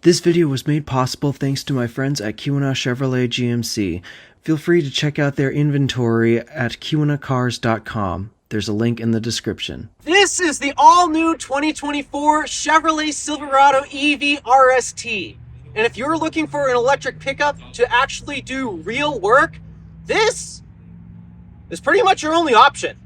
This video was made possible thanks to my friends at Kiwana Chevrolet GMC. Feel free to check out their inventory at kiwanacars.com. There's a link in the description. This is the all-new 2024 Chevrolet Silverado EV RST. And if you're looking for an electric pickup to actually do real work, this is pretty much your only option.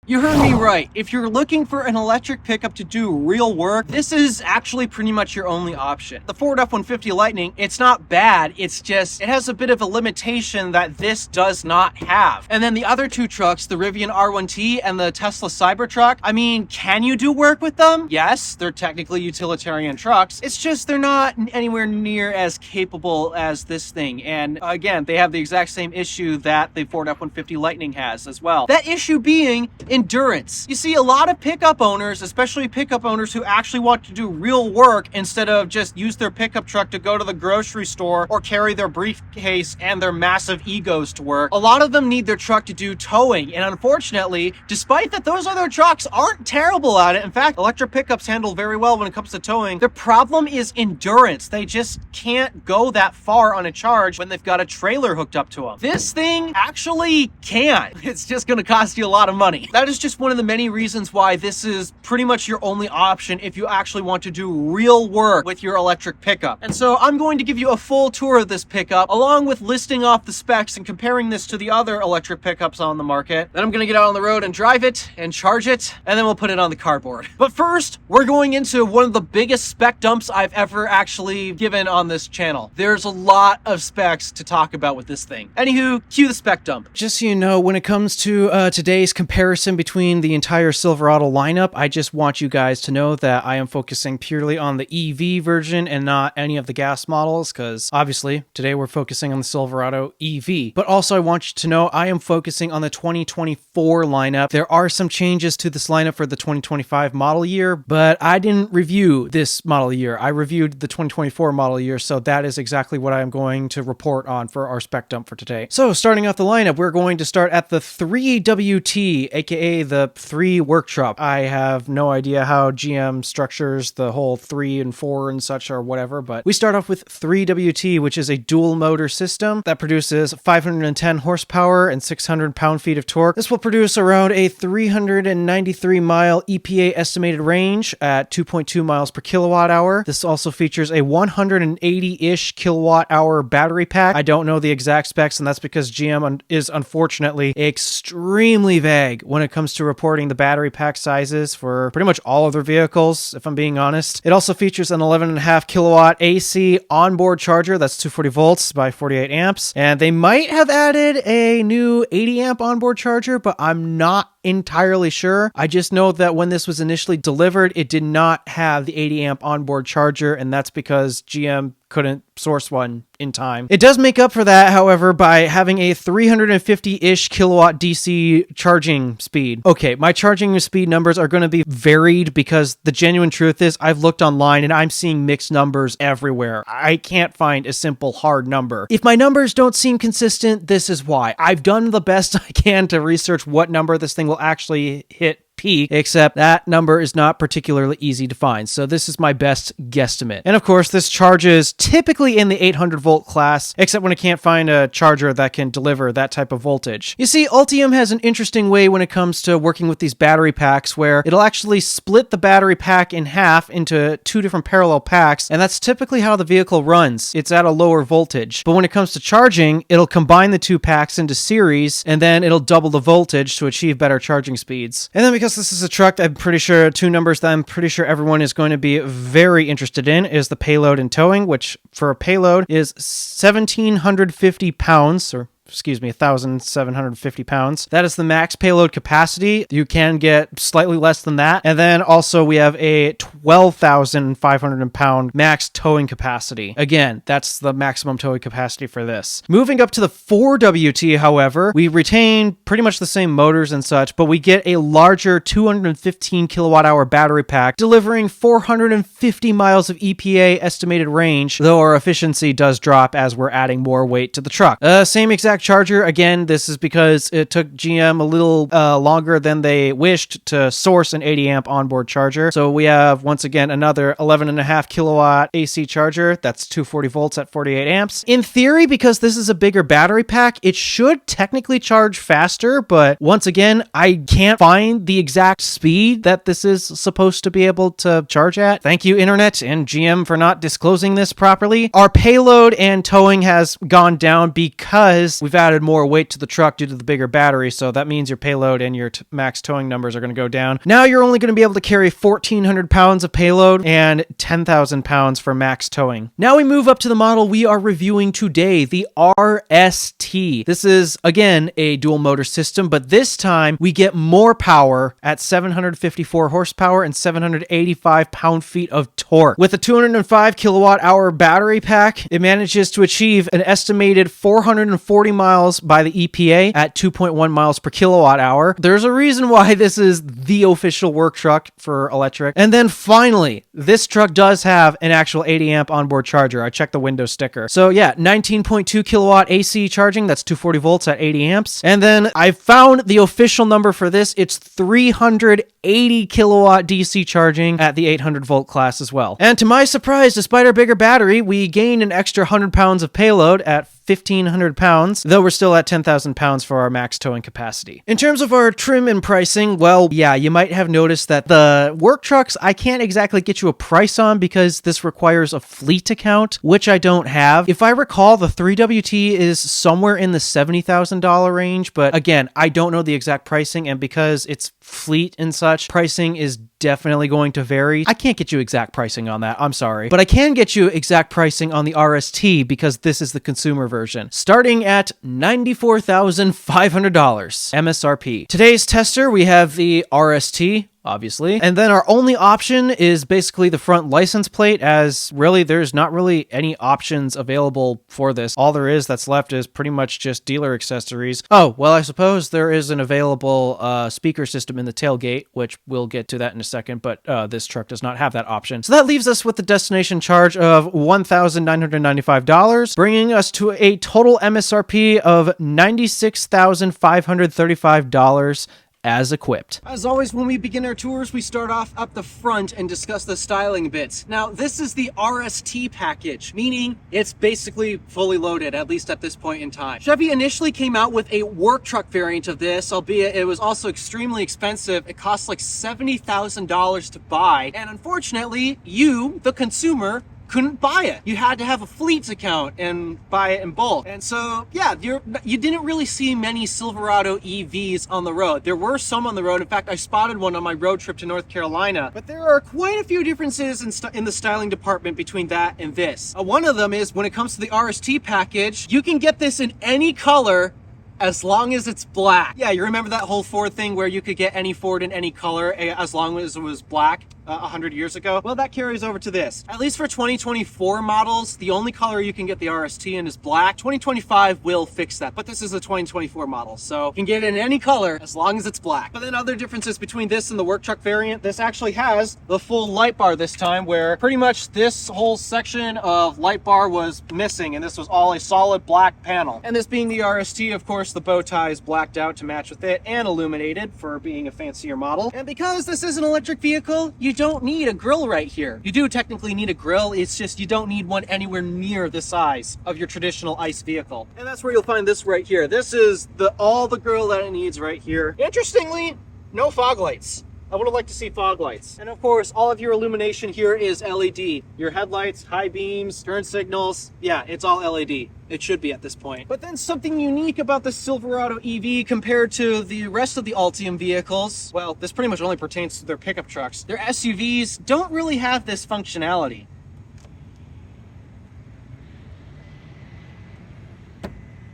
You heard me right. If you're looking for an electric pickup to do real work, this is actually pretty much your only option. The Ford F-150 Lightning, it's not bad. It's just, it has a bit of a limitation that this does not have. And then the other two trucks, the Rivian R1T and the Tesla Cybertruck, I mean, can you do work with them? Yes, they're technically utilitarian trucks. It's just they're not anywhere near as capable as this thing. And again, they have the exact same issue that the Ford F-150 Lightning has as well. That issue being endurance. You see, a lot of pickup owners, especially pickup owners who actually want to do real work instead of just use their pickup truck to go to the grocery store or carry their briefcase and their massive egos to work, a lot of them need their truck to do towing. And unfortunately, despite that those other trucks aren't terrible at it, in fact, electric pickups handle very well when it comes to towing, their problem is endurance. They just can't go that far on a charge when they've got a trailer hooked up to them. This thing actually can. It's just going to cost you a lot of money. That is just one of the many reasons why this is pretty much your only option if you actually want to do real work with your electric pickup. And so I'm going to give you a full tour of this pickup, along with listing off the specs and comparing this to the other electric pickups on the market. Then I'm going to get out on the road and drive it and charge it, and then we'll put it on the cardboard. But first, we're going into one of the biggest spec dumps I've ever actually given on this channel. There's a lot of specs to talk about with this thing. Anywho, cue the spec dump. Just so you know, when it comes to today's comparison between the entire Silverado lineup, I just want you guys to know that I am focusing purely on the EV version and not any of the gas models, because obviously today we're focusing on the Silverado EV. But also I want you to know I am focusing on the 2024 lineup. There are some changes to this lineup for the 2025 model year, but I didn't review this model year. I reviewed the 2024 model year, so that is exactly what I'm going to report on for our spec dump for today. So starting off the lineup, we're going to start at the 3WT, aka the 3 work truck. I have no idea how GM structures the whole 3 and 4 and such or whatever, but we start off with 3WT, which is a dual motor system that produces 510 horsepower and 600 pound-feet of torque. This will produce around a 393 mile EPA estimated range at 2.2 miles per kilowatt hour. This also features a 180-ish kilowatt hour battery pack. I don't know the exact specs, and that's because GM is unfortunately extremely vague when it comes to reporting the battery pack sizes for pretty much all of their vehicles, if I'm being honest. It also features an 11.5 kilowatt AC onboard charger that's 240 volts by 48 amps, and they might have added a new 80 amp onboard charger, but I'm not entirely sure. I just know that when this was initially delivered, it did not have the 80 amp onboard charger, and that's because GM couldn't source one in time. It does make up for that, however, by having a 350-ish kilowatt DC charging speed. Okay, my charging speed numbers are going to be varied because the genuine truth is I've looked online and I'm seeing mixed numbers everywhere. I can't find a simple hard number. If my numbers don't seem consistent, this is why. I've done the best I can to research what number this thing will actually hit peak, except that number is not particularly easy to find, so this is my best guesstimate. And of course, this charges typically in the 800 volt class, except when I can't find a charger that can deliver that type of voltage. You see, Ultium has an interesting way when it comes to working with these battery packs, where it'll actually split the battery pack in half into 2 different parallel packs, and that's typically how the vehicle runs. It's at a lower voltage. But when it comes to charging, it'll combine the 2 packs into series, and then it'll double the voltage to achieve better charging speeds. And then because this is a truck, I'm pretty sure 2 numbers that I'm pretty sure everyone is going to be very interested in is the payload and towing, which for a payload is 1,750 pounds, or excuse me, 1,750 pounds. That is the max payload capacity. You can get slightly less than that. And then also we have a 12,500 pound max towing capacity. Again, that's the maximum towing capacity for this. Moving up to the 4WT, however, we retain pretty much the same motors and such, but we get a larger 215 kilowatt hour battery pack, delivering 450 miles of EPA estimated range, though our efficiency does drop as we're adding more weight to the truck. Same exact impact charger, again, this is because it took GM a little longer than they wished to source an 80 amp onboard charger. So we have, once again, another 11.5 kilowatt AC charger. That's 240 volts at 48 amps. In theory, because this is a bigger battery pack, it should technically charge faster, but once again, I can't find the exact speed that this is supposed to be able to charge at. Thank you, internet and GM, for not disclosing this properly. Our payload and towing has gone down because we've added more weight to the truck due to the bigger battery, so that means your payload and your max towing numbers are going to go down. Now you're only going to be able to carry 1,400 pounds of payload and 10,000 pounds for max towing. Now we move up to the model we are reviewing today, the RST. This is, again, a dual motor system, but this time we get more power at 754 horsepower and 785 pound-feet of torque. With a 205 kilowatt hour battery pack, it manages to achieve an estimated 440 miles by the EPA at 2.1 miles per kilowatt hour. There's a reason why this is the official work truck for electric. And then finally, this truck does have an actual 80 amp onboard charger. I checked the Windows sticker. So yeah, 19.2 kilowatt AC charging. That's 240 volts at 80 amps. And then I found the official number for this. It's 380 kilowatt DC charging at the 800 volt class as well. And to my surprise, despite our bigger battery, we gained an extra 100 pounds of payload at 1,500 pounds, though we're still at 10,000 pounds for our max towing capacity. In terms of our trim and pricing, well, yeah, you might have noticed that the work trucks, I can't exactly get you a price on because this requires a fleet account, which I don't have. If I recall, the 3WT is somewhere in the $70,000 range, but again, I don't know the exact pricing, and because it's fleet and such, pricing is definitely going to vary. I can't get you exact pricing on that, I'm sorry. But I can get you exact pricing on the RST because this is the consumer version, starting at $94,500 MSRP. Today's tester, we have the RST, obviously. And then our only option is basically the front license plate, as really there's not really any options available for this. All there is that's left is pretty much just dealer accessories. Oh, well, I suppose there is an available speaker system in the tailgate, which we'll get to that in a second, but this truck does not have that option. So that leaves us with the destination charge of $1,995, bringing us to a total MSRP of $96,535 as equipped. As always, when we begin our tours, we start off up the front and discuss the styling bits. Now, this is the RST package, meaning it's basically fully loaded, at least at this point in time. Chevy initially came out with a work truck variant of this, albeit it was also extremely expensive. It cost like $70,000 to buy, and unfortunately, you, the consumer, couldn't buy it. You had to have a fleets account and buy it in bulk. And so, yeah, you didn't really see many Silverado EVs on the road. There were some on the road. In fact, I spotted one on my road trip to North Carolina. But there are quite a few differences in the styling department between that and this. One of them is when it comes to the RST package, you can get this in any color as long as it's black. Yeah, you remember that whole Ford thing where you could get any Ford in any color as long as it was black 100 years ago? Well, that carries over to this. At least for 2024 models, the only color you can get the RST in is black. 2025 will fix that, but this is a 2024 model, so you can get it in any color as long as it's black. But then other differences between this and the work truck variant, this actually has the full light bar this time, where pretty much this whole section of light bar was missing, and this was all a solid black panel. And this being the RST, of course, the bow tie is blacked out to match with it and illuminated for being a fancier model. And because this is an electric vehicle, you don't need a grille right here. You do technically need a grille, it's just you don't need one anywhere near the size of your traditional ICE vehicle. And that's where you'll find this right here. This is all the grille that it needs right here. Interestingly, no fog lights. I would have liked to see fog lights. And of course, all of your illumination here is LED. Your headlights, high beams, turn signals, yeah, it's all LED. It should be at this point. But then something unique about the Silverado EV compared to the rest of the Ultium vehicles, well, this pretty much only pertains to their pickup trucks. Their SUVs don't really have this functionality.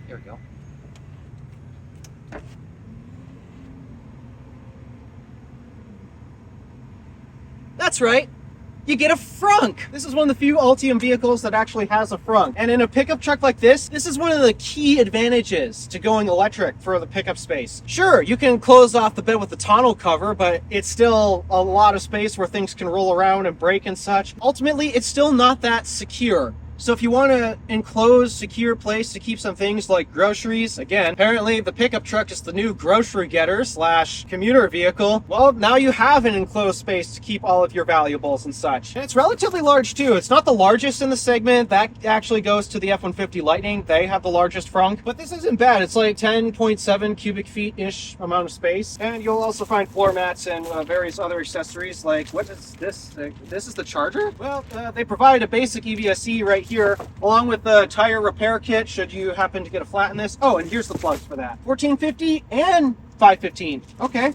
There we go. That's right. You get a frunk. This is one of the few Ultium vehicles that actually has a frunk. And in a pickup truck like this is one of the key advantages to going electric for the pickup space. Sure, you can close off the bed with the tonneau cover, but it's still a lot of space where things can roll around and break and such. Ultimately, it's still not that secure. So if you want an enclosed, secure place to keep some things like groceries, again, apparently the pickup truck is the new grocery getter / commuter vehicle. Well, now you have an enclosed space to keep all of your valuables and such. And it's relatively large too. It's not the largest in the segment. That actually goes to the F-150 Lightning. They have the largest frunk, but this isn't bad. It's like 10.7 cubic feet-ish amount of space. And you'll also find floor mats and various other accessories like, what is this? This is the charger? Well, they provide a basic EVSE right here, along with the tire repair kit should you happen to get a flat in this. Oh, and here's the plugs for that. 1450 and 515. Okay.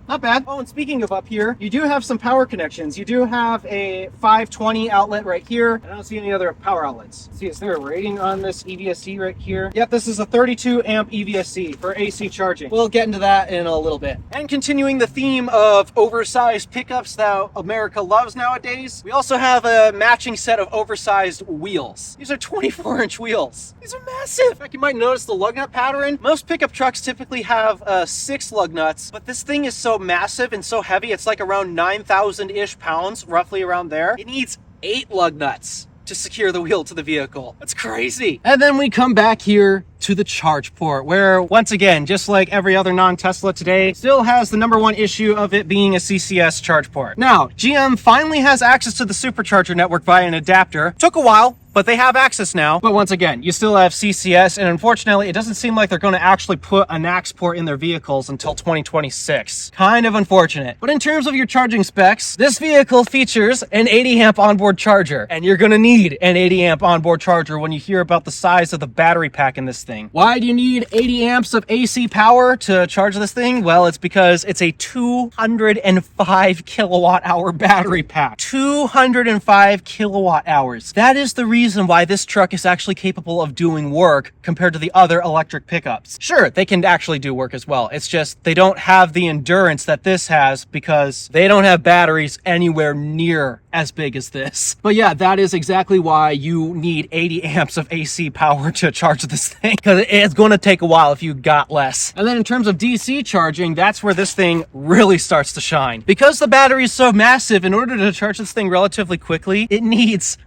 Not bad. Oh, and speaking of up here, you do have some power connections. You do have a 520 outlet right here. I don't see any other power outlets. See, is there a rating on this EVSE right here? Yep, this is a 32 amp EVSE for AC charging. We'll get into that in a little bit. And continuing the theme of oversized pickups that America loves nowadays, we also have a matching set of oversized wheels. These are 24-inch wheels. These are massive. In fact, you might notice the lug nut pattern. Most pickup trucks typically have 6 lug nuts, but this thing is so massive and so heavy, it's like around 9,000-ish pounds, roughly around there. It needs 8 lug nuts to secure the wheel to the vehicle. That's crazy. And then we come back here to the charge port, where once again, just like every other non-Tesla today, still has the #1 issue of it being a CCS charge port. Now, GM finally has access to the supercharger network via an adapter. Took a while, but they have access now. But once again, you still have CCS, and unfortunately, it doesn't seem like they're going to actually put a NACS port in their vehicles until 2026. Kind of unfortunate. But in terms of your charging specs, this vehicle features an 80 amp onboard charger, and you're going to need an 80 amp onboard charger when you hear about the size of the battery pack in this thing. Why do you need 80 amps of AC power to charge this thing? Well, it's because it's a 205 kilowatt hour battery pack. 205 kilowatt hours. That is the reason why this truck is actually capable of doing work compared to the other electric pickups. Sure, they can actually do work as well. It's just they don't have the endurance that this has because they don't have batteries anywhere near as big as this. But yeah, that is exactly why you need 80 amps of AC power to charge this thing, because it's going to take a while if you got less. And then in terms of DC charging, that's where this thing really starts to shine. Because the battery is so massive, in order to charge this thing relatively quickly, it needs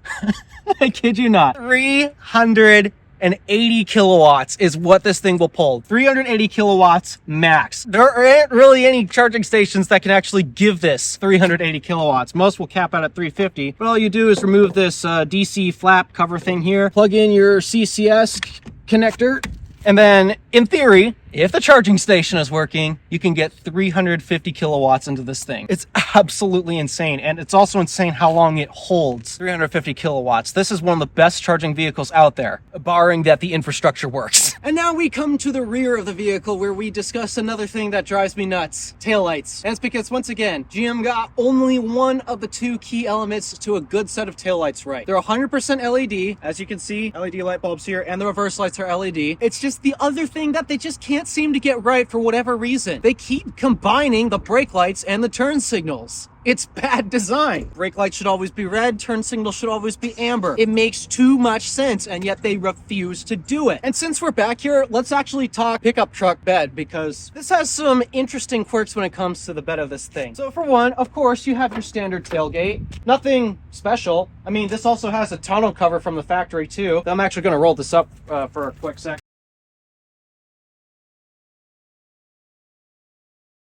I kid you not, 380 kilowatts is what this thing will pull. 380 kilowatts max. There aren't really any charging stations that can actually give this 380 kilowatts. Most will cap out at 350. But all you do is remove this DC flap cover thing here, plug in your CCS connector, and then in theory, if the charging station is working, you can get 350 kilowatts into this thing. It's absolutely insane. And it's also insane how long it holds 350 kilowatts. This is one of the best charging vehicles out there, barring that the infrastructure works. And now we come to the rear of the vehicle where we discuss another thing that drives me nuts, taillights. And it's because, once again, GM got only one of the 2 key elements to a good set of taillights right. They're 100% LED, as you can see, LED light bulbs here, and the reverse lights are LED. It's just the other thing that they just can't seem to get right for whatever reason. They keep combining the brake lights and the turn signals. It's bad design. Brake lights should always be red, turn signal should always be amber. It makes too much sense, and yet they refuse to do it. And since we're back here, let's actually talk pickup truck bed, because this has some interesting quirks when it comes to the bed of this thing. So for one, of course, you have your standard tailgate. Nothing special. I mean, this also has a tonneau cover from the factory too. I'm actually going to roll this up for a quick sec.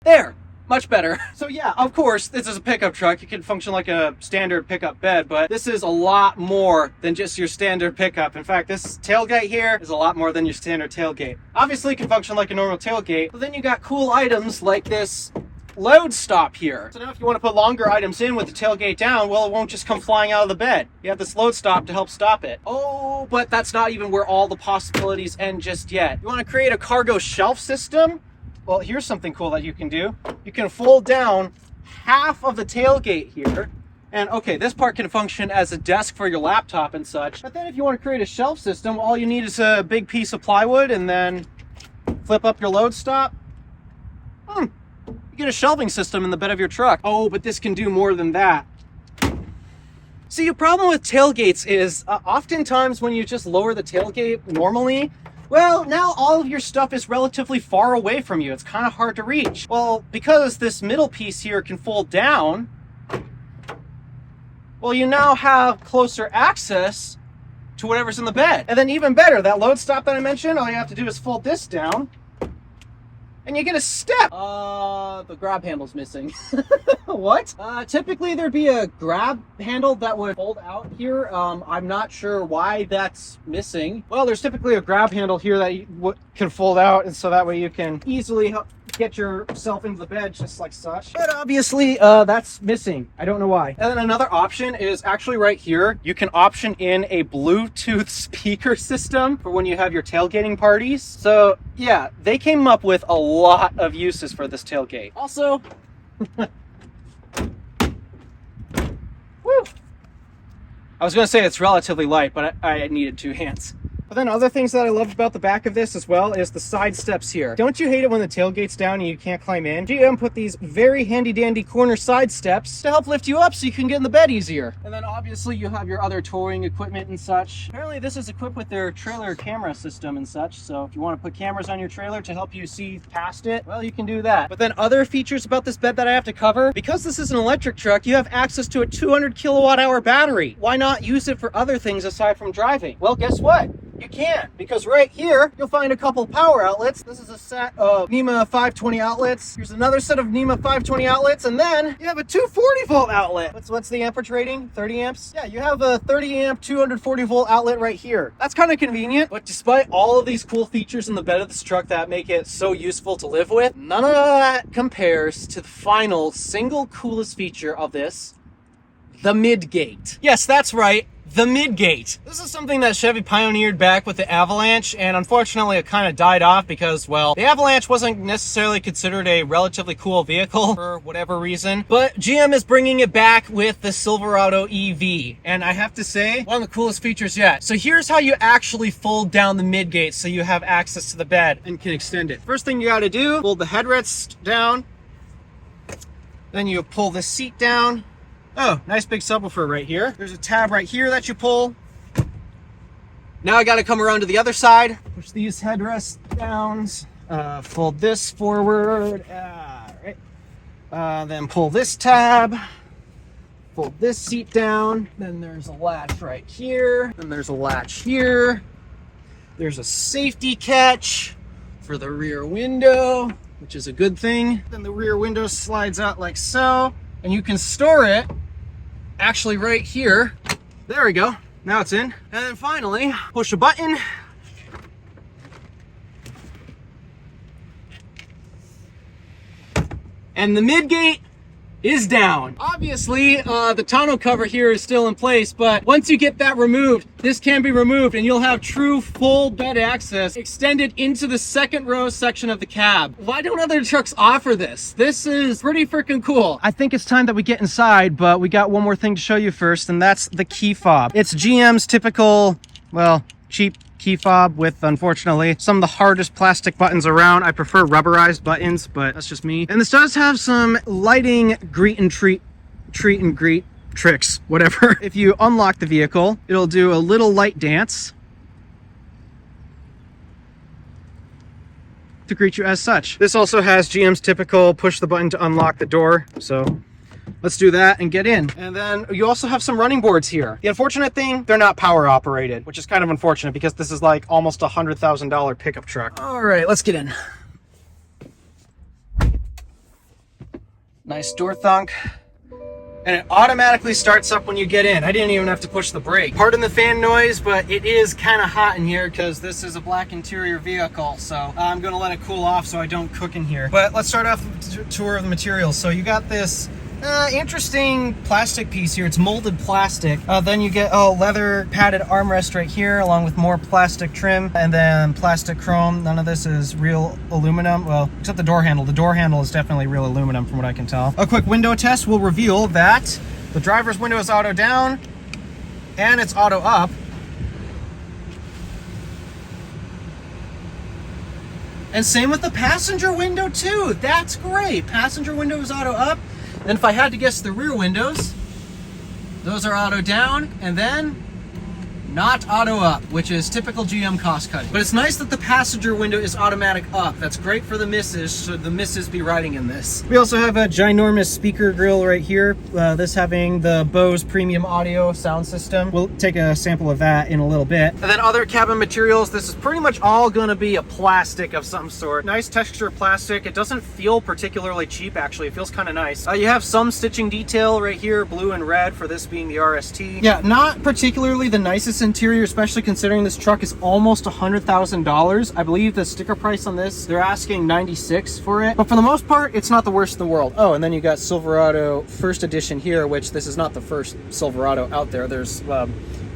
There, much better. So yeah, of course, this is a pickup truck. It can function like a standard pickup bed, but this is a lot more than just your standard pickup. In fact, this tailgate here is a lot more than your standard tailgate. Obviously, it can function like a normal tailgate, but then you got cool items like this load stop here. So now if you want to put longer items in with the tailgate down, well, it won't just come flying out of the bed. You have this load stop to help stop it. Oh, but that's not even where all the possibilities end just yet. You want to create a cargo shelf system? Well, here's something cool that you can do. You can fold down half of the tailgate here. And okay, this part can function as a desk for your laptop and such. But then if you want to create a shelf system, all you need is a big piece of plywood and then flip up your load stop. You get a shelving system in the bed of your truck. Oh, but this can do more than that. See, the problem with tailgates is oftentimes when you just lower the tailgate normally, well, now all of your stuff is relatively far away from you. It's kind of hard to reach. Well, because this middle piece here can fold down, well, you now have closer access to whatever's in the bed. And then even better, that load stop that I mentioned, all you have to do is fold this down and you get a step. The grab handle's missing. What? Typically there'd be a grab handle that would fold out here. I'm not sure why that's missing. Well, there's typically a grab handle here that you can fold out, and so that way you can easily get yourself into the bed just like such. But obviously that's missing. I don't know why. And then another option is actually right here. You can option in a Bluetooth speaker system for when you have your tailgating parties. So yeah, they came up with a lot of uses for this tailgate. Also, woo! I was gonna say it's relatively light, but I needed 2 hands. But then other things that I love about the back of this as well is the side steps here. Don't you hate it when the tailgate's down and you can't climb in? GM put these very handy dandy corner side steps to help lift you up so you can get in the bed easier. And then obviously you have your other towing equipment and such. Apparently this is equipped with their trailer camera system and such, so if you want to put cameras on your trailer to help you see past it, well, you can do that. But then other features about this bed that I have to cover, because this is an electric truck, you have access to a 200 kilowatt hour battery. Why not use it for other things aside from driving? Well, guess what? You can, because right here, you'll find a couple power outlets. This is a set of NEMA 520 outlets. Here's another set of NEMA 520 outlets, and then you have a 240 volt outlet. What's the amperage rating? 30 amps? Yeah, you have a 30 amp, 240 volt outlet right here. That's kind of convenient, but despite all of these cool features in the bed of this truck that make it so useful to live with, none of that compares to the final single coolest feature of this, the midgate. Yes, that's right. The midgate. This is something that Chevy pioneered back with the Avalanche, and unfortunately it kind of died off because, well, the Avalanche wasn't necessarily considered a relatively cool vehicle for whatever reason, but GM is bringing it back with the Silverado EV, and I have to say, one of the coolest features yet. So here's how you actually fold down the midgate so you have access to the bed and can extend it. First thing you got to do, fold the headrest down, then you pull the seat down. Oh, nice big subwoofer right here. There's a tab right here that you pull. Now I gotta come around to the other side, push these headrests down, fold this forward, right. Then pull this tab, fold this seat down, then there's a latch right here, then there's a latch here. There's a safety catch for the rear window, which is a good thing. Then the rear window slides out like so, and you can store it actually right here. There we go. Now it's in. And then finally, push a button. And the midgate is down. Obviously, the tonneau cover here is still in place, but once you get that removed, this can be removed and you'll have true full bed access extended into the second row section of the cab. Why don't other trucks offer this? This is pretty freaking cool. I think it's time that we get inside, but we got one more thing to show you first, and that's the key fob. It's GM's typical, well, cheap key fob with, unfortunately, some of the hardest plastic buttons around. I prefer rubberized buttons, but that's just me. And this does have some lighting treat and greet tricks, whatever. If you unlock the vehicle, it'll do a little light dance to greet you as such. This also has GM's typical push the button to unlock the door, so let's do that and get in. And then you also have some running boards here. The unfortunate thing, they're not power operated, which is kind of unfortunate because this is like almost $100,000 pickup truck. All right, let's get in. Nice door thunk. And it automatically starts up when you get in. I didn't even have to push the brake. Pardon the fan noise, but it is kind of hot in here because this is a black interior vehicle. So I'm gonna let it cool off so I don't cook in here. But let's start off with a tour of the materials. So you got this interesting plastic piece here. It's molded plastic. Then you get a leather padded armrest right here along with more plastic trim and then plastic chrome. None of this is real aluminum. Well, except the door handle. The door handle is definitely real aluminum from what I can tell. A quick window test will reveal that the driver's window is auto down and it's auto up. And same with the passenger window too. That's great. Passenger window is auto up. Then if I had to guess the rear windows, those are auto down, and then not auto up, which is typical GM cost cutting. But it's nice that the passenger window is automatic up. That's great for the missus, should the missus be riding in this. We also have a ginormous speaker grill right here. This having the Bose premium audio sound system. We'll take a sample of that in a little bit. And then other cabin materials, this is pretty much all gonna be a plastic of some sort. Nice texture plastic. It doesn't feel particularly cheap, actually. It feels kind of nice. You have some stitching detail right here, blue and red, for this being the RST. Yeah, not particularly the nicest interior, especially considering this truck is almost $100,000. I believe the sticker price on this, they're asking $96 for it. But for the most part, it's not the worst in the world. Oh, and then you got Silverado first edition here, which this is not the first Silverado out there. There's a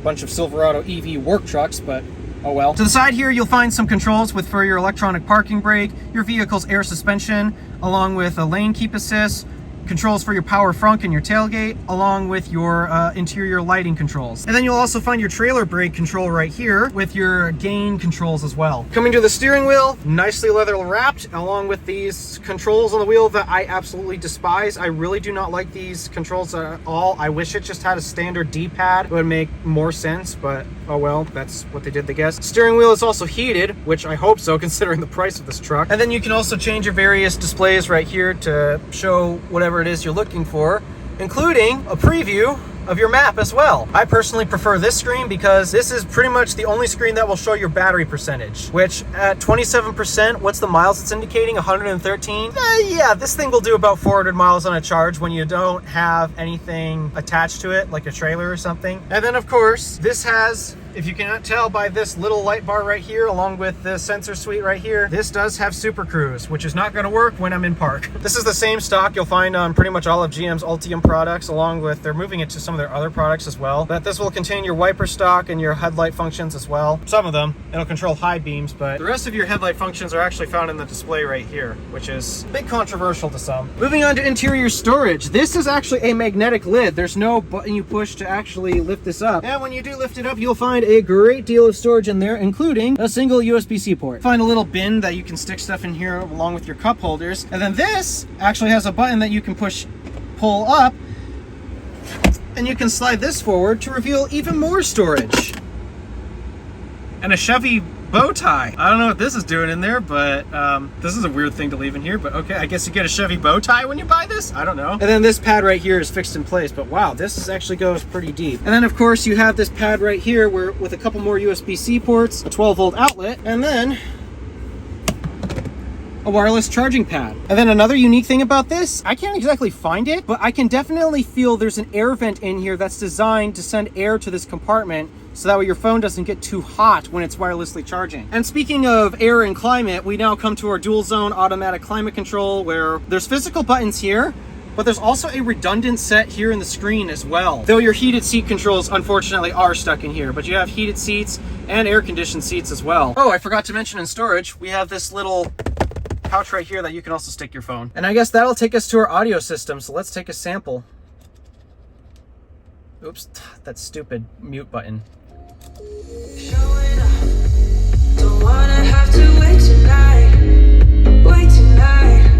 bunch of Silverado EV work trucks, but oh well. To the side here, you'll find some controls for your electronic parking brake, your vehicle's air suspension, along with a lane keep assist, controls for your power front and your tailgate, along with your interior lighting controls. And then you'll also find your trailer brake control right here with your gain controls as well. Coming to the steering wheel, nicely leather wrapped, along with these controls on the wheel that I absolutely despise. I really do not like these controls at all. I wish it just had a standard D-pad. It would make more sense, but oh well, that's what they did, I guess. Steering wheel is also heated, which I hope so considering the price of this truck. And then you can also change your various displays right here to show whatever it is you're looking for, including a preview of your map as well. I personally prefer this screen because this is pretty much the only screen that will show your battery percentage, which at 27%, what's the miles it's indicating? 113? Yeah, this thing will do about 400 miles on a charge when you don't have anything attached to it, like a trailer or something. And then of course, this has, if you cannot tell by this little light bar right here, along with the sensor suite right here, this does have Super Cruise, which is not going to work when I'm in park. This is the same stock you'll find on pretty much all of GM's Ultium products, along with, they're moving it to some of their other products as well. But this will contain your wiper stock and your headlight functions as well. Some of them, it'll control high beams, but the rest of your headlight functions are actually found in the display right here, which is a bit controversial to some. Moving on to interior storage. This is actually a magnetic lid. There's no button you push to actually lift this up. And when you do lift it up, you'll find a great deal of storage in there, including a single USB-C port. Find a little bin that you can stick stuff in here along with your cup holders. And then this actually has a button that you can pull up, and you can slide this forward to reveal even more storage. And a Chevy bow tie. I don't know what this is doing in there, but this is a weird thing to leave in here, but okay, I guess you get a Chevy bow tie when you buy this? I don't know. And then this pad right here is fixed in place, but wow, this actually goes pretty deep. And then of course you have this pad right here where with a couple more USB-C ports, a 12-volt outlet, and then a wireless charging pad. And then another unique thing about this, I can't exactly find it, but I can definitely feel there's an air vent in here that's designed to send air to this compartment so that way your phone doesn't get too hot when it's wirelessly charging. And speaking of air and climate, we now come to our dual zone automatic climate control, where there's physical buttons here, but there's also a redundant set here in the screen as well. Though your heated seat controls unfortunately are stuck in here, but you have heated seats and air conditioned seats as well. Oh, I forgot to mention in storage, we have this little pouch right here that you can also stick your phone. And I guess that'll take us to our audio system, so let's take a sample. Oops, that stupid mute button. Showing up. Don't wanna have to wait tonight. Wait tonight.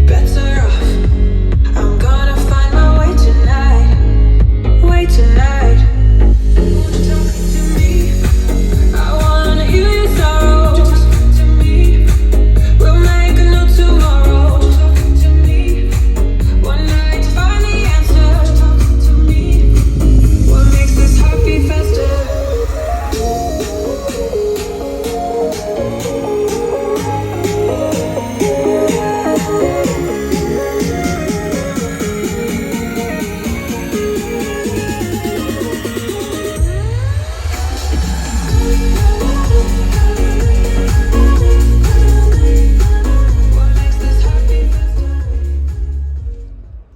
Better off. I'm gonna find my way tonight. Wait tonight. Talking to me. I wanna hear your sorrow. Just talking to me. We'll make a new tomorrow. Just talking to me. One night to find the answer. Just talking to me. What makes this heart beat faster?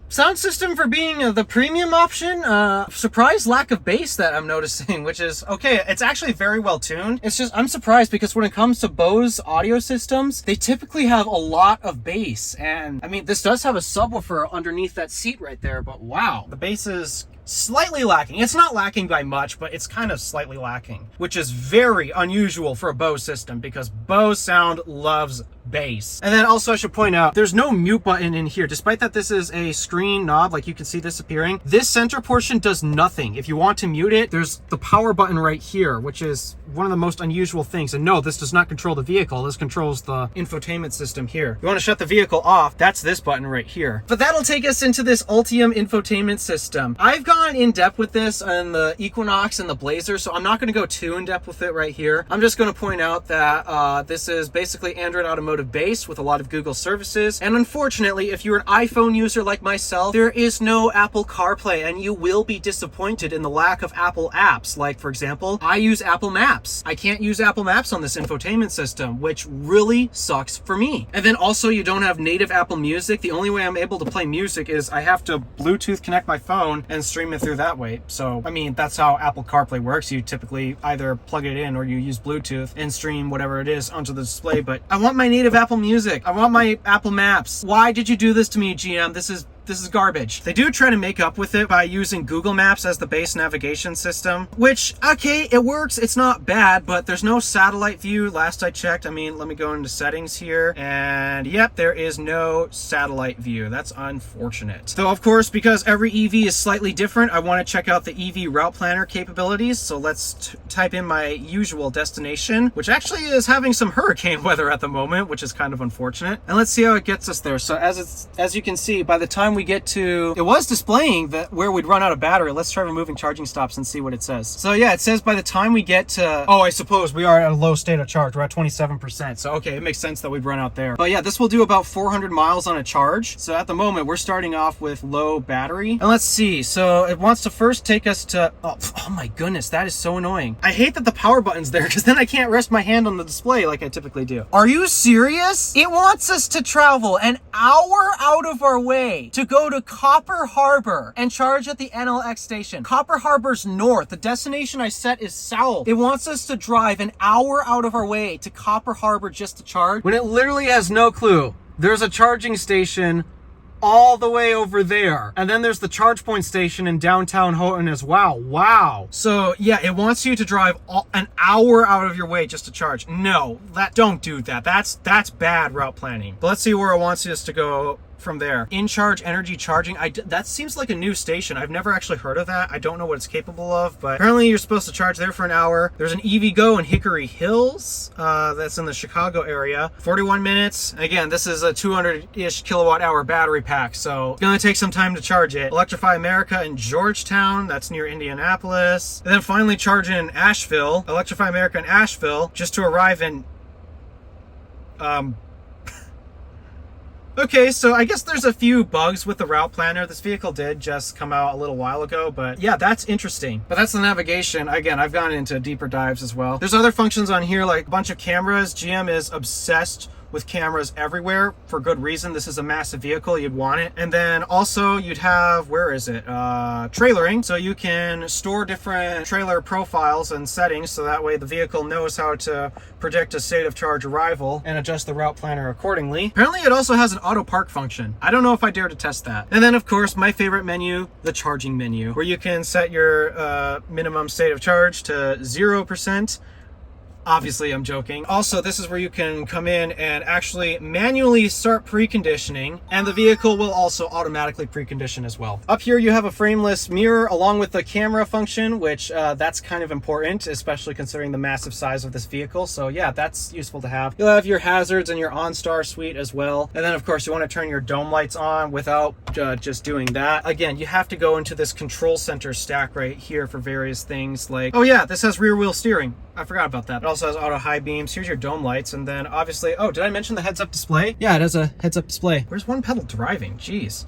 Sound system for being the premium option, surprise lack of bass that I'm noticing, which is okay. It's actually very well tuned. It's just, I'm surprised because when it comes to Bose audio systems, they typically have a lot of bass. And I mean, this does have a subwoofer underneath that seat right there, but wow, the bass is slightly lacking. It's not lacking by much, but it's kind of slightly lacking, which is very unusual for a Bose system because Bose sound loves bass. And then also I should point out, there's no mute button in here. Despite that this is a screen knob knob, like you can see this appearing. This center portion does nothing. If you want to mute it, there's the power button right here, which is one of the most unusual things. And no, this does not control the vehicle. This controls the infotainment system here. You want to shut the vehicle off, that's this button right here. But that'll take us into this Ultium infotainment system. I've gone in depth with this on the Equinox and the Blazer, so I'm not going to go too in depth with it right here. I'm just going to point out that this is basically Android Automotive based with a lot of Google services. And unfortunately, if you're an iPhone user like myself, there is no Apple CarPlay, and you will be disappointed in the lack of Apple apps. Like, for example, I use Apple Maps. I can't use Apple Maps on this infotainment system, which really sucks for me. And then also, you don't have native Apple Music. The only way I'm able to play music is I have to Bluetooth connect my phone and stream it through that way. So, I mean, that's how Apple CarPlay works. You typically either plug it in or you use Bluetooth and stream whatever it is onto the display. But I want my native Apple Music. I want my Apple Maps. Why did you do this to me, GM? This is garbage. They do try to make up with it by using Google Maps as the base navigation system, which, okay, it works. It's not bad, but there's no satellite view last I checked. I mean, let me go into settings here, and yep, there is no satellite view. That's unfortunate. Though, of course, because every EV is slightly different, I want to check out the EV route planner capabilities. So let's type in my usual destination, which actually is having some hurricane weather at the moment, which is kind of unfortunate. And let's see how it gets us there. So as you can see, by the time we get to, it was displaying that where we'd run out of battery. Let's try removing charging stops and see what it says. So yeah, it says by the time we get to, oh, I suppose we are at a low state of charge. We're at 27%. So okay, it makes sense that we'd run out there. But yeah, this will do about 400 miles on a charge. So at the moment, we're starting off with low battery. And let's see. So it wants to first take us to, oh my goodness, that is so annoying. I hate that the power button's there because then I can't rest my hand on the display like I typically do. Are you serious? It wants us to travel an hour out of our way to go to Copper Harbor and charge at the NLX station. Copper Harbor's north. The destination I set is south. It wants us to drive an hour out of our way to Copper Harbor just to charge, when it literally has no clue. There's a charging station all the way over there, and then there's the charge point station in downtown Houghton as well. Wow. So yeah, it wants you to drive an hour out of your way just to charge. No, don't do that. That's bad route planning. But let's see where it wants us to go from there. In-charge energy charging. That seems like a new station. I've never actually heard of that. I don't know what it's capable of, but apparently you're supposed to charge there for an hour. There's an EV Go in Hickory Hills. That's in the Chicago area. 41 minutes. Again, this is a 200-ish kilowatt hour battery pack, so it's gonna take some time to charge it. Electrify America in Georgetown. That's near Indianapolis. And then finally charge in Asheville. Electrify America in Asheville, just to arrive in okay, so I guess there's a few bugs with the route planner. This vehicle did just come out a little while ago, but yeah, that's interesting. But that's the navigation. Again, I've gone into deeper dives as well. There's other functions on here, like a bunch of cameras. GM is obsessed with cameras everywhere for good reason. This is a massive vehicle, you'd want it. And then also you'd have, where is it? Trailering. So you can store different trailer profiles and settings, so that way the vehicle knows how to predict a state of charge arrival and adjust the route planner accordingly. Apparently it also has an auto park function. I don't know if I dare to test that. And then of course, my favorite menu, the charging menu, where you can set your minimum state of charge to 0%. Obviously, I'm joking. Also, this is where you can come in and actually manually start preconditioning, and the vehicle will also automatically precondition as well. Up here, you have a frameless mirror along with the camera function, which that's kind of important, especially considering the massive size of this vehicle. So yeah, that's useful to have. You'll have your hazards and your OnStar suite as well. And then of course, you want to turn your dome lights on without just doing that. Again, you have to go into this control center stack right here for various things like, oh yeah, this has rear wheel steering. I forgot about that. It also has auto high beams. Here's your dome lights. And then obviously, oh, did I mention the heads up display? Yeah, it has a heads up display. Where's one pedal driving? Jeez.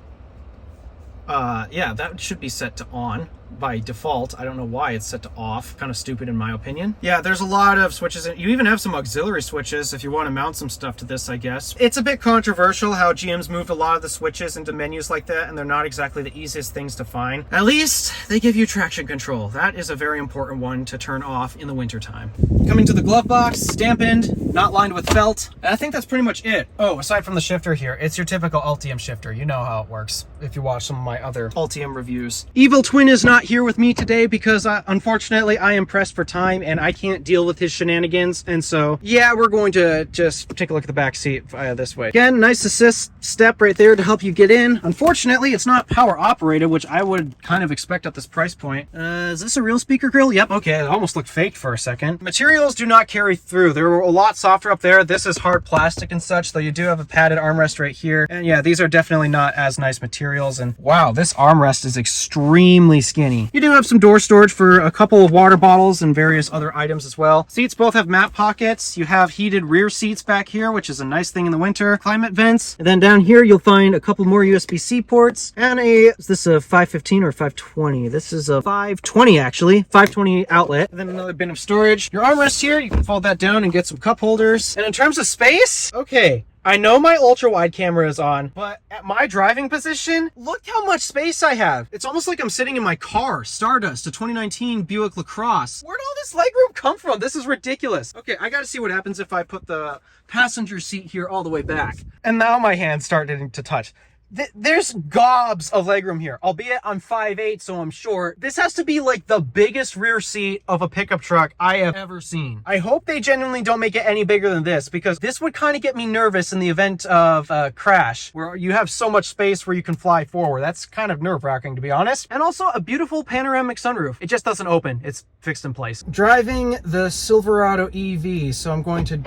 Yeah, that should be set to on by default. I don't know why it's set to off. Kind of stupid in my opinion. Yeah, there's a lot of switches. You even have some auxiliary switches if you want to mount some stuff to this, I guess. It's a bit controversial how GM's moved a lot of the switches into menus like that, and they're not exactly the easiest things to find. At least they give you traction control. That is a very important one to turn off in the wintertime. Coming to the glove box, dampened, not lined with felt. And I think that's pretty much it. Oh, aside from the shifter here, it's your typical Ultium shifter. You know how it works if you watch some of my other Ultium reviews. Evil Twin is not not here with me today because unfortunately I am pressed for time and I can't deal with his shenanigans. And so, yeah, we're going to just take a look at the back seat this way. Again, nice assist step right there to help you get in. Unfortunately, it's not power operated, which I would kind of expect at this price point. Is this a real speaker grill? Yep, okay, it almost looked fake for a second. Materials do not carry through. They're a lot softer up there. This is hard plastic and such, though you do have a padded armrest right here. And yeah, these are definitely not as nice materials. And wow, this armrest is extremely skinny. You do have some door storage for a couple of water bottles and various other items as well. Seats both have map pockets. You have heated rear seats back here, which is a nice thing in the winter. Climate vents. And then down here, you'll find a couple more USB-C ports and is this a 515 or 520? This is a 520 actually, 520 outlet. And then another bin of storage. Your armrest here, you can fold that down and get some cup holders. And in terms of space, okay, I know my ultra wide camera is on, but at my driving position, look how much space I have. It's almost like I'm sitting in my car, Stardust, a 2019 Buick LaCrosse. Where'd all this legroom come from? This is ridiculous. Okay, I gotta see what happens if I put the passenger seat here all the way back. And now my hand's starting to touch. There's gobs of legroom here, albeit I'm 5'8", so I'm short. This has to be like the biggest rear seat of a pickup truck I have ever seen. I hope they genuinely don't make it any bigger than this, because this would kind of get me nervous in the event of a crash, where you have so much space where you can fly forward. That's kind of nerve-wracking, to be honest. And also a beautiful panoramic sunroof. It just doesn't open. It's fixed in place. Driving the Silverado EV, so I'm going to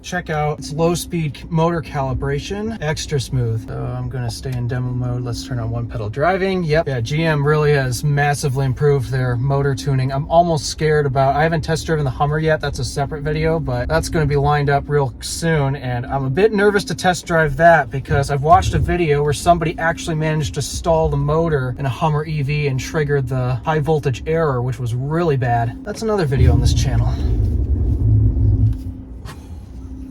check out its low-speed motor calibration. Extra smooth. So I'm gonna stay in demo mode. Let's turn on one pedal driving. Yep, yeah, GM really has massively improved their motor tuning. I'm almost scared about, I haven't test driven the Hummer yet. That's a separate video, but that's gonna be lined up real soon. And I'm a bit nervous to test drive that because I've watched a video where somebody actually managed to stall the motor in a Hummer EV and triggered the high voltage error, which was really bad. That's another video on this channel.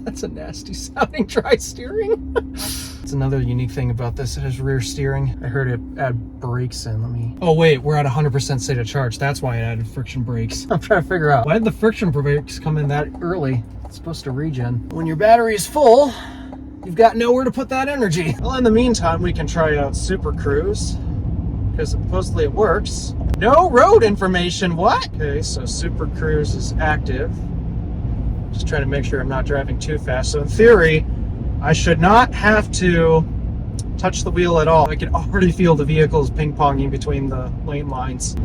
That's a nasty sounding dry steering. That's another unique thing about this. It has rear steering. I heard it add brakes in. Let me... Oh wait, we're at 100% state of charge. That's why it added friction brakes. I'm trying to figure out, why did the friction brakes come in that early? It's supposed to regen. When your battery is full, you've got nowhere to put that energy. Well, in the meantime, we can try out Super Cruise, because supposedly it works. No road information, what? Okay, so Super Cruise is active. Just trying to make sure I'm not driving too fast. So in theory, I should not have to touch the wheel at all. I can already feel the vehicles ping-ponging between the lane lines.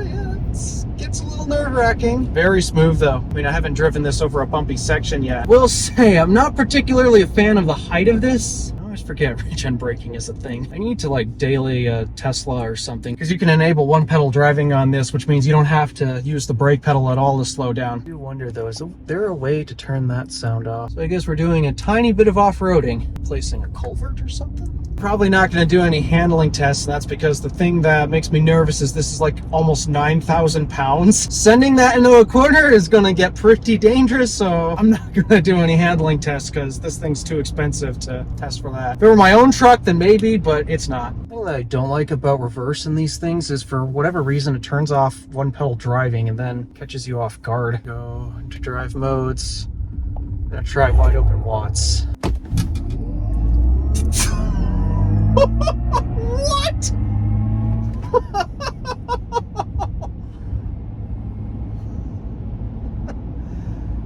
Yeah, it gets a little nerve-wracking. Very smooth though. I mean, I haven't driven this over a bumpy section yet. Will say, I'm not particularly a fan of the height of this. I always forget regen braking is a thing. I need to like daily Tesla or something, because you can enable one pedal driving on this, which means you don't have to use the brake pedal at all to slow down. I do wonder though, is there a way to turn that sound off? So I guess we're doing a tiny bit of off-roading. Placing a culvert or something? Probably not going to do any handling tests. That's because the thing that makes me nervous is this is like almost 9,000 pounds. Sending that into a corner is going to get pretty dangerous, so I'm not going to do any handling tests because this thing's too expensive to test for that. If it were my own truck, then maybe, but it's not. What I don't like about reversing these things is for whatever reason it turns off one pedal driving and then catches you off guard. Go into drive modes. I'm going to try wide open watts. What?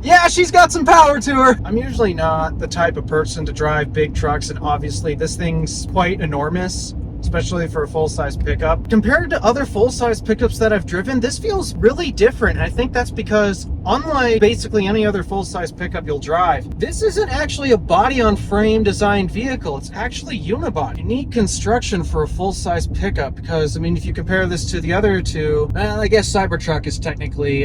Yeah, she's got some power to her. I'm usually not the type of person to drive big trucks, and obviously this thing's quite enormous, especially for a full-size pickup. Compared to other full-size pickups that I've driven, this feels really different. And I think that's because unlike basically any other full-size pickup you'll drive, this isn't actually a body-on-frame designed vehicle. It's actually unibody. Unique construction for a full-size pickup because, I mean, if you compare this to the other two, well, I guess Cybertruck is technically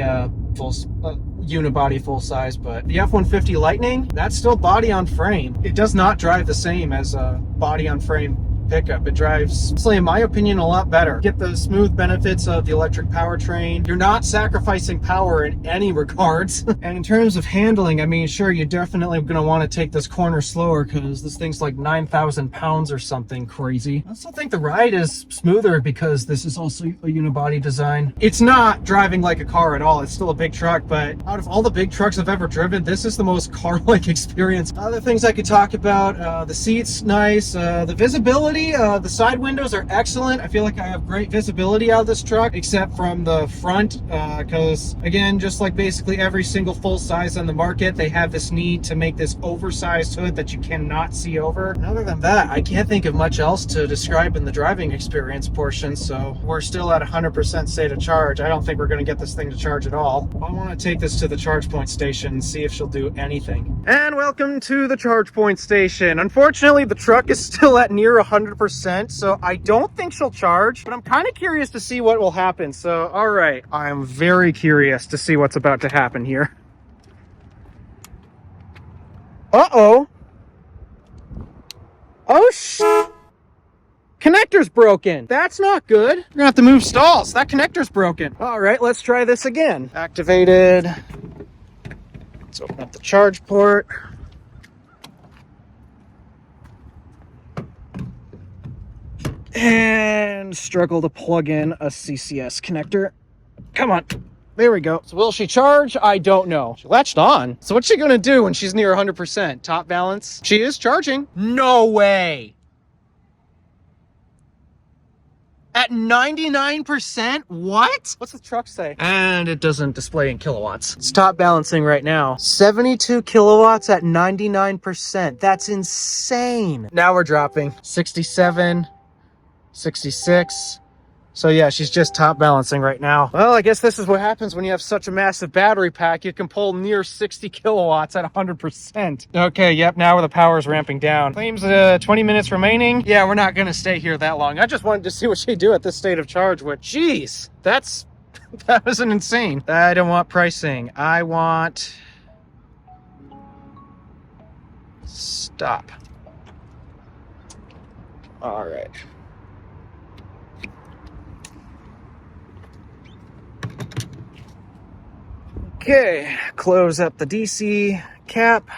unibody full size, but the F-150 Lightning, that's still body on frame. It does not drive the same as a body on frame pickup. It drives, honestly, in my opinion, a lot better. Get the smooth benefits of the electric powertrain. You're not sacrificing power in any regards. And in terms of handling, I mean, sure, you're definitely going to want to take this corner slower because this thing's like 9,000 pounds or something crazy. I also think the ride is smoother because this is also a unibody design. It's not driving like a car at all. It's still a big truck, but out of all the big trucks I've ever driven, this is the most car-like experience. Other things I could talk about, the seats, nice. The visibility, Visibility, the side windows are excellent. I feel like I have great visibility out of this truck, except from the front, because again, just like basically every single full size on the market, they have this need to make this oversized hood that you cannot see over. And other than that, I can't think of much else to describe in the driving experience portion, so we're still at 100% state of charge. I don't think we're going to get this thing to charge at all. I want to take this to the charge point station and see if she'll do anything. And welcome to the charge point station. Unfortunately, the truck is still at near 100%, so I don't think she'll charge, but I'm kind of curious to see what will happen. So, all right, I'm very curious to see what's about to happen here. Uh-oh. Oh, shit. Connector's broken. That's not good. We're gonna have to move stalls. That connector's broken. All right, let's try this again. Activated. Let's open up the charge port. And struggle to plug in a CCS connector. Come on. There we go. So will she charge? I don't know. She latched on. So what's she gonna do when she's near 100%? Top balance? She is charging. No way. At 99%? What? What's the truck say? And it doesn't display in kilowatts. It's top balancing right now. 72 kilowatts at 99%. That's insane. Now we're dropping. 67, 66. So yeah, she's just top balancing right now. Well, I guess this is what happens when you have such a massive battery pack. You can pull near 60 kilowatts at 100%. Okay, yep, now the power's ramping down. Claims 20 minutes remaining. Yeah, we're not gonna stay here that long. I just wanted to see what she'd do at this state of charge, which, geez, that was an insane. I don't want pricing. I want... Stop. All right. Okay, close up the DC cap.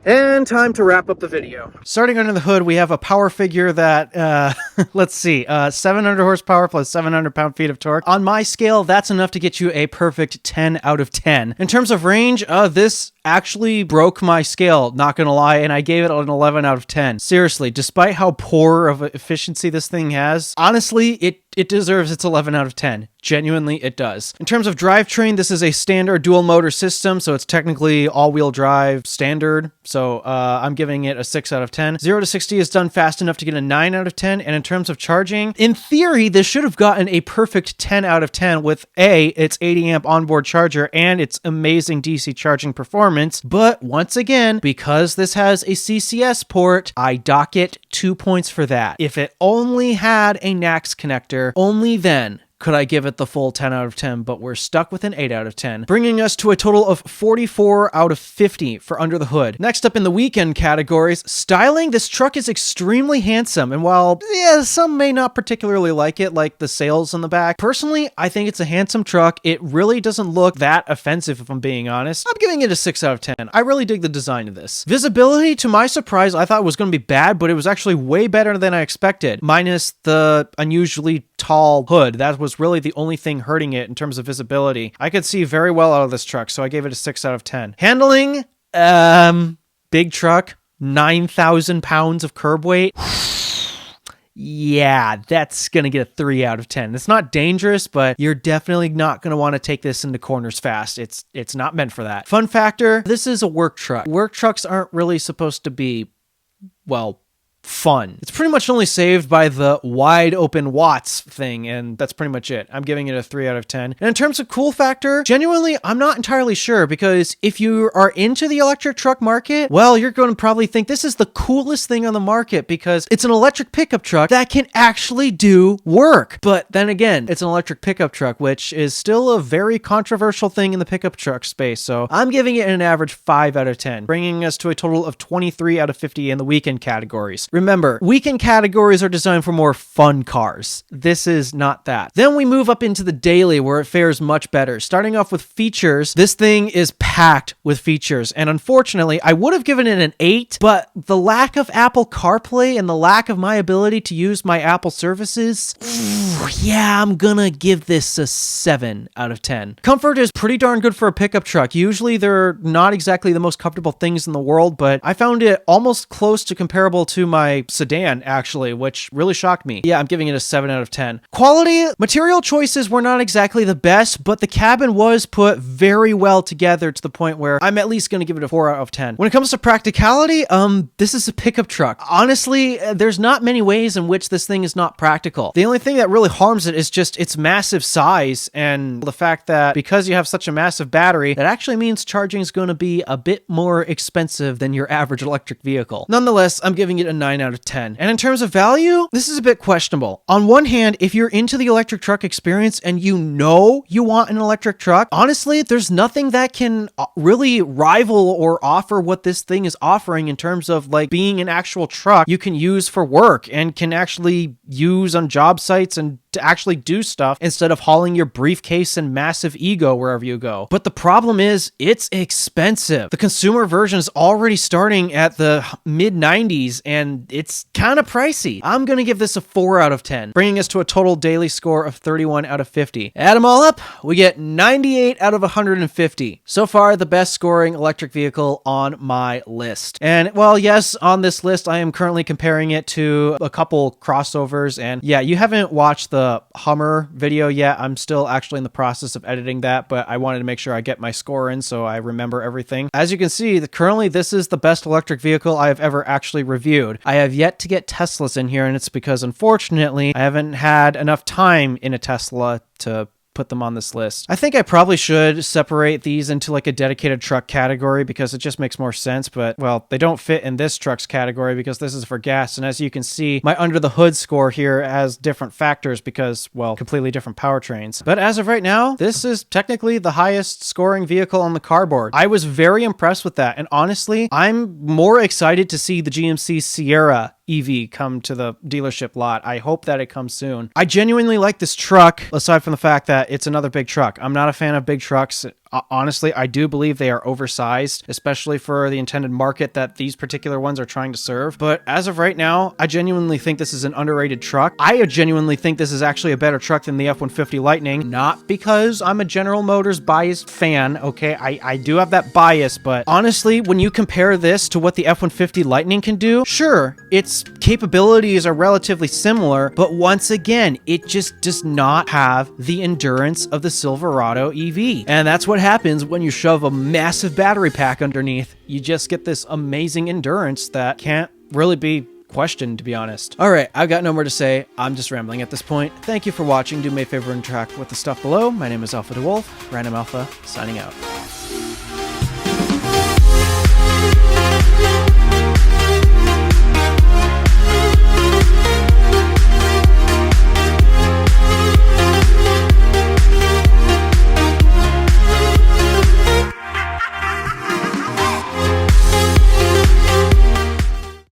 And time to wrap up the video. Starting under the hood, we have a power figure that, let's see, 700 horsepower plus 700 pound-feet of torque. On my scale, that's enough to get you a perfect 10 out of 10. In terms of range, this actually broke my scale, not gonna lie, and I gave it an 11 out of 10. Seriously, despite how poor of efficiency this thing has, honestly, it deserves its 11 out of 10. Genuinely, it does. In terms of drivetrain, this is a standard dual motor system, so it's technically all-wheel drive standard. So I'm giving it a 6 out of 10. 0 to 60 is done fast enough to get a 9 out of 10. And in terms of charging, in theory, this should have gotten a perfect 10 out of 10 with its 80 amp onboard charger and its amazing DC charging performance. But once again, because this has a CCS port, I dock it 2 points for that. If it only had a NACS connector, only then could I give it the full 10 out of 10, but we're stuck with an 8 out of 10, bringing us to a total of 44 out of 50 for under the hood. Next up in the weekend categories, styling. This truck is extremely handsome, and while, yeah, some may not particularly like it, like the sails on the back, personally, I think it's a handsome truck. It really doesn't look that offensive, if I'm being honest. I'm giving it a 6 out of 10. I really dig the design of this. Visibility, to my surprise, I thought it was going to be bad, but it was actually way better than I expected, minus the unusually tall hood. That was really the only thing hurting it in terms of visibility. I could see very well out of this truck, so I gave it a 6 out of 10. Handling, big truck, 9,000 pounds of curb weight. Yeah, that's gonna get a 3 out of 10. It's not dangerous, but you're definitely not gonna want to take this into corners fast. It's not meant for that. Fun factor, this is a work truck. Work trucks aren't really supposed to be, well, fun. It's pretty much only saved by the wide open watts thing, and that's pretty much it. I'm giving it a 3 out of 10. And in terms of cool factor, genuinely, I'm not entirely sure, because if you are into the electric truck market, well, you're going to probably think this is the coolest thing on the market because it's an electric pickup truck that can actually do work. But then again, it's an electric pickup truck, which is still a very controversial thing in the pickup truck space. So I'm giving it an average 5 out of 10, bringing us to a total of 23 out of 50 in the weekend categories. Remember, weekend categories are designed for more fun cars. This is not that. Then we move up into the daily where it fares much better. Starting off with features, this thing is packed with features. And unfortunately, I would have given it an 8, but the lack of Apple CarPlay and the lack of my ability to use my Apple services, yeah, I'm gonna give this a 7 out of 10. Comfort is pretty darn good for a pickup truck. Usually they're not exactly the most comfortable things in the world, but I found it almost close to comparable to my sedan, actually, which really shocked me. Yeah, I'm giving it a 7 out of 10. Quality, material choices were not exactly the best, but the cabin was put very well together to the point where I'm at least gonna give it a 4 out of 10. When it comes to practicality, this is a pickup truck. Honestly, there's not many ways in which this thing is not practical. The only thing that really harms it is just its massive size and the fact that because you have such a massive battery, that actually means charging is going to be a bit more expensive than your average electric vehicle. Nonetheless, I'm giving it a 9 out of 10. And in terms of value, this is a bit questionable. On one hand, if you're into the electric truck experience and you know you want an electric truck, honestly, there's nothing that can really rival or offer what this thing is offering in terms of like being an actual truck you can use for work and can actually use on job sites and to actually do stuff instead of hauling your briefcase and massive ego wherever you go. But the problem is it's expensive. The consumer version is already starting at the mid 90s and it's kind of pricey. I'm going to give this a 4 out of 10, bringing us to a total daily score of 31 out of 50. Add them all up, we get 98 out of 150. So far, the best scoring electric vehicle on my list. And well, yes, on this list, I am currently comparing it to a couple crossovers. And yeah, you haven't watched the Hummer video yet. I'm still actually in the process of editing that, but I wanted to make sure I get my score in so I remember everything. As you can see, currently this is the best electric vehicle I have ever actually reviewed. I have yet to get Teslas in here, and it's because unfortunately I haven't had enough time in a Tesla to put them on this list. I think I probably should separate these into like a dedicated truck category because it just makes more sense, but well, they don't fit in this trucks category because this is for gas. And as you can see, my under the hood score here has different factors because, well, completely different powertrains. But as of right now, this is technically the highest scoring vehicle on the cardboard. I was very impressed with that. And honestly, I'm more excited to see the GMC Sierra EV come to the dealership lot. I hope that it comes soon. I genuinely like this truck, aside from the fact that it's another big truck. I'm not a fan of big trucks. Honestly, I do believe they are oversized, especially for the intended market that these particular ones are trying to serve. But as of right now, I genuinely think this is an underrated truck. I genuinely think this is actually a better truck than the F-150 Lightning, not because I'm a General Motors biased fan, okay? I do have that bias, but honestly, when you compare this to what the F-150 Lightning can do, sure, its capabilities are relatively similar, but once again, it just does not have the endurance of the Silverado EV. And that's what happens when you shove a massive battery pack underneath. You just get this amazing endurance that can't really be questioned, to be honest. All right, I've got no more to say. I'm just rambling at this point. Thank you for watching. Do me a favor and interact with the stuff below. My name is Alpha DeWolf, Random Alpha, signing out.